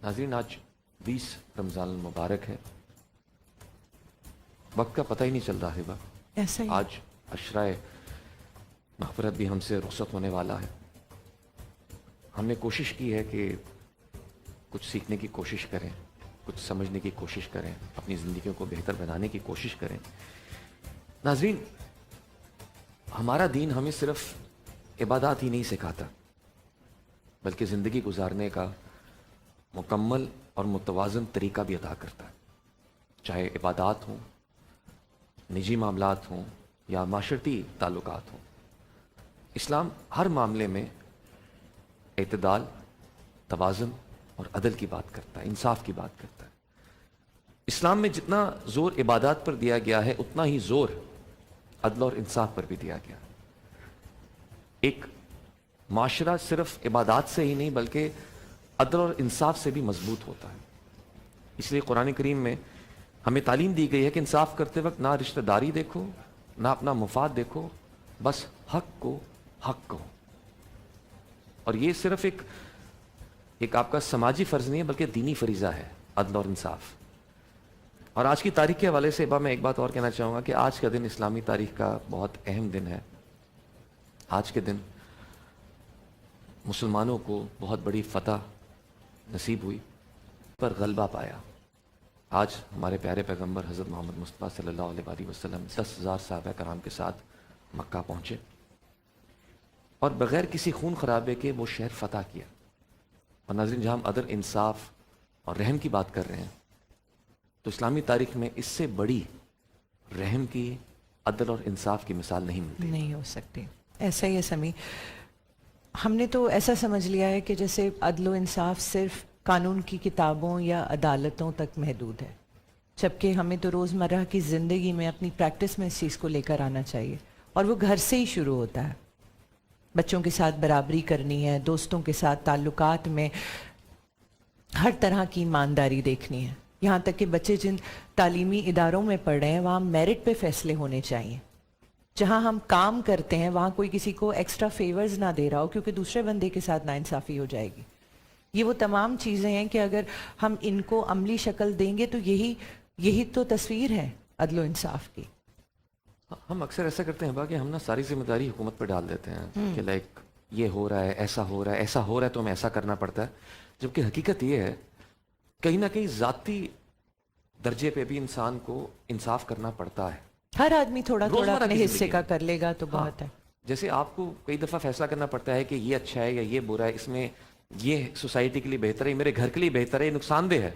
ناظرین، آج 20 رمضان المبارک ہے. وقت کا پتہ ہی نہیں چل رہا ہے. ایسا ہی آج عشرۂ مغفرت بھی ہم سے رخصت ہونے والا ہے. ہم نے کوشش کی ہے کہ کچھ سیکھنے کی کوشش کریں، کچھ سمجھنے کی کوشش کریں، اپنی زندگیوں کو بہتر بنانے کی کوشش کریں. ناظرین، ہمارا دین ہمیں صرف عبادات ہی نہیں سکھاتا، بلکہ زندگی گزارنے کا مکمل اور متوازن طریقہ بھی عطا کرتا ہے. چاہے عبادات ہوں، نجی معاملات ہوں یا معاشرتی تعلقات ہوں، اسلام ہر معاملے میں اعتدال، توازن اور عدل کی بات کرتا ہے، انصاف کی بات کرتا ہے. اسلام میں جتنا زور عبادات پر دیا گیا ہے، اتنا ہی زور عدل اور انصاف پر بھی دیا گیا. ایک معاشرہ صرف عبادات سے ہی نہیں بلکہ عدل اور انصاف سے بھی مضبوط ہوتا ہے. اس لیے قرآن کریم میں ہمیں تعلیم دی گئی ہے کہ انصاف کرتے وقت نہ رشتہ داری دیکھو، نہ اپنا مفاد دیکھو، بس حق کو حق کہو. اور یہ صرف ایک آپ کا سماجی فرض نہیں ہے بلکہ دینی فریضہ ہے، عدل اور انصاف. اور آج کی تاریخ کے حوالے سے میں ایک بات اور کہنا چاہوں گا کہ آج کا دن اسلامی تاریخ کا بہت اہم دن ہے. آج کے دن مسلمانوں کو بہت بڑی فتح نصیب ہوئی، پر غلبہ پایا. آج ہمارے پیارے پیغمبر حضرت محمد مصطفیٰ صلی اللہ علیہ وآلہ وسلم 10,000 صحابہ کرام کے ساتھ مکہ پہنچے اور بغیر کسی خون خرابے کے وہ شہر فتح کیا. اور ناظرین، جہاں ہم عدل، انصاف اور رحم کی بات کر رہے ہیں تو اسلامی تاریخ میں اس سے بڑی رحم کی، عدل اور انصاف کی مثال نہیں ملتی. نہیں ہو سکتی. ایسا ہی ہے سمی. ہم نے تو ایسا سمجھ لیا ہے کہ جیسے عدل و انصاف صرف قانون کی کتابوں یا عدالتوں تک محدود ہے، جبکہ ہمیں تو روزمرہ کی زندگی میں اپنی پریکٹس میں اس چیز کو لے کر آنا چاہیے. اور وہ گھر سے ہی شروع ہوتا ہے. بچوں کے ساتھ برابری کرنی ہے، دوستوں کے ساتھ تعلقات میں ہر طرح کی ایمانداری دیکھنی ہے. یہاں تک کہ بچے جن تعلیمی اداروں میں پڑھ رہے ہیں وہاں میرٹ پہ فیصلے ہونے چاہیے. جہاں ہم کام کرتے ہیں وہاں کوئی کسی کو ایکسٹرا فیورز نہ دے رہا ہو کیونکہ دوسرے بندے کے ساتھ ناانصافی ہو جائے گی. یہ وہ تمام چیزیں ہیں کہ اگر ہم ان کو عملی شکل دیں گے تو یہی تو تصویر ہے عدل و انصاف کی. ہم اکثر ایسا کرتے ہیں کہ ہم ساری ذمہ داری حکومت پہ ڈال دیتے ہیں کہ لائک یہ ہو رہا ہے، ایسا ہو رہا ہے، ایسا ہو رہا ہے تو ہمیں ایسا کرنا پڑتا ہے. جبکہ حقیقت یہ ہے کہیں نہ کہیں ذاتی درجے پہ بھی انسان کو انصاف کرنا پڑتا ہے. ہر آدمی تھوڑا تھوڑا اپنے حصے کا کر لے گا تو بہت ہے. جیسے آپ کو کئی دفعہ فیصلہ کرنا پڑتا ہے کہ یہ اچھا ہے یا یہ برا ہے، اس میں یہ سوسائٹی کے لیے بہتر ہے، میرے گھر کے لیے بہتر ہے، یہ نقصان دہ ہے.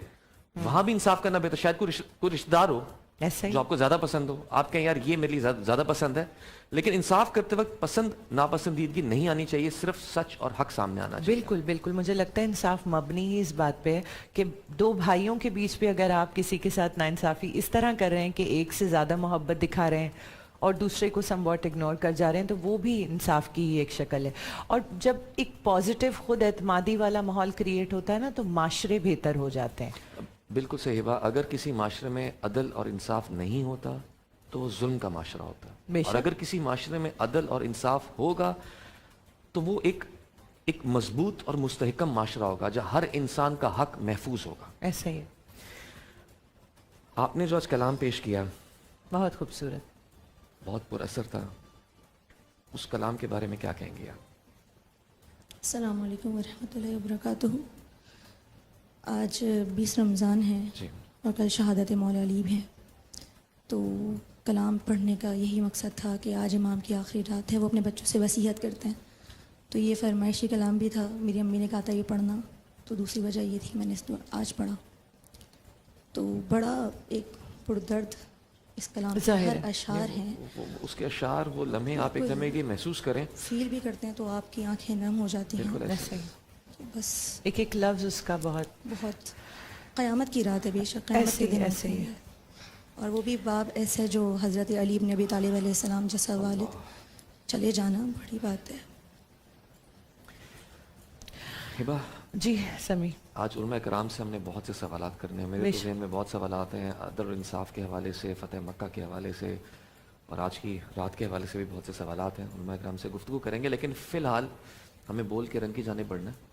وہاں بھی انصاف کرنا بہتر. شاید کوئی رشتہ دار ہو جو آپ کو زیادہ پسند ہو، آپ کہیں یار یہ میرے لیے زیادہ پسند ہے، لیکن انصاف کرتے وقت پسند ناپسندیدگی نہیں آنی چاہیے، صرف سچ اور حق سامنے آنا چاہیے. بالکل بالکل. مجھے لگتا ہے انصاف مبنی ہی اس بات پہ ہے کہ دو بھائیوں کے بیچ پہ اگر آپ کسی کے ساتھ ناانصافی اس طرح کر رہے ہیں کہ ایک سے زیادہ محبت دکھا رہے ہیں اور دوسرے کو سم واٹ اگنور کر جا رہے ہیں تو وہ بھی انصاف کی ہی ایک شکل ہے. اور جب ایک پازیٹیو خود اعتمادی والا ماحول کریٹ ہوتا ہے نا تو معاشرے بہتر ہو جاتے ہیں. بالکل صحیح بات. اگر کسی معاشرے میں عدل اور انصاف نہیں ہوتا تو وہ ظلم کا معاشرہ ہوتا ہے، اور اگر کسی معاشرے میں عدل اور انصاف ہوگا تو وہ ایک مضبوط اور مستحکم معاشرہ ہوگا جہاں ہر انسان کا حق محفوظ ہوگا. ایسا ہی ہے. آپ نے جو آج کلام پیش کیا بہت خوبصورت، بہت پر اثر تھا. اس کلام کے بارے میں کیا کہیں گے آپ؟ السلام علیکم ورحمۃ اللہ وبرکاتہ. آج 20 رمضان ہے جی. اور کل شہادت مولا علی ہے، تو کلام پڑھنے کا یہی مقصد تھا کہ آج امام کی آخری رات ہے، وہ اپنے بچوں سے وصیت کرتے ہیں، تو یہ فرمائشی کلام بھی تھا. میری امی نے کہا تھا یہ پڑھنا، تو دوسری وجہ یہ تھی میں نے اس کو آج پڑھا. تو بڑا ایک پردرد اس کلام کے ہر اشعار ہیں. اس کے اشعار، وہ لمحے آپ ایک لمحے یہ محسوس کریں، فیل بھی کرتے ہیں تو آپ کی آنکھیں نم ہو جاتی ہیں. ایسا ہی. بس ایک ایک لفظ اس کا بہت قیامت کی رات ہے، بے شک قیامت کے دن ایسے ہی ہے. اور وہ بھی باب ایسے جو حضرت علی بن ابی طالب علیہ السلام جیسا والد چلے جانا بڑی بات ہے. ہبہ جی سمی، آج علماء کرام سے ہم نے بہت سے سوالات کرنے ہیں. میرے ذہن میں بہت سوالات ہیں عدل و انصاف کے حوالے سے، فتح مکہ کے حوالے سے، اور آج کی رات کے حوالے سے بھی بہت سے سوالات ہیں. علماء کرام سے گفتگو کریں گے، لیکن فی الحال ہمیں بول کے رنگ کی جانب بڑھنا ہے.